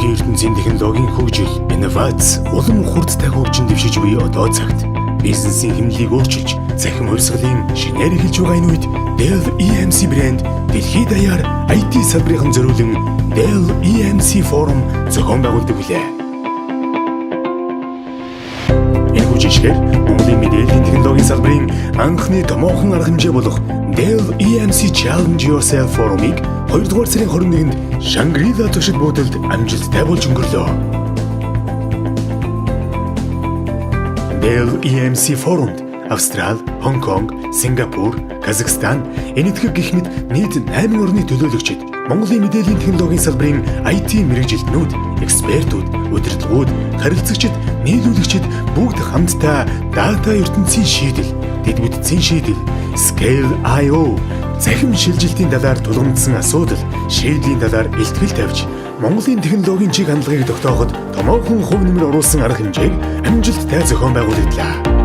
Дэлхийн ертөнцийн технологийн хөгжил, инновац, улам хурдтай хөгжин дэвшиж буй одоо цагт бизнесийн хэмнэлийг өөрчилж, захин хувьсгалын шинээр эхэлж байгаа энэ үед Dell EMC брэнд дэлхийд даяар IT салбарын зориулан Dell EMC форум зохион байгуулдаг билээ. Энэ хүчээр Монголын мэдээллийн технологийн салбарын анхны томоохон арга хэмжээ болох Dell EMC Challenge Yourself форумыг 2 дугаар сарын 21-нд Шангрила туршид буудалд амжилттай болж өнгөрлөө. Dell EMC форумд Австрали, Хонконг, Сингапур, Казахстан, Энэтхэг гэх мэт нийт 8 орны төлөөлөгчид, Монголын мэдээллийн технологийн салбарын IT мэргэжилтнүүд, экспертүүд, удирдлагууд, харилцагчид, нийлүүлэгчид бүгд хамтдаа дата ертөнцийн шийдэл, дэд бүтцийн шийдэл, Scale.io, захим шилжилтийн талаар тулгамдсан асуудал, шийдлийн талаар илтгэл тавьж, Монголын технологийн чиг хандлагыг тогтооход томоохон хувь нэмэр оруулсан арга хэмжээг амжилттай зохион байгууллаа.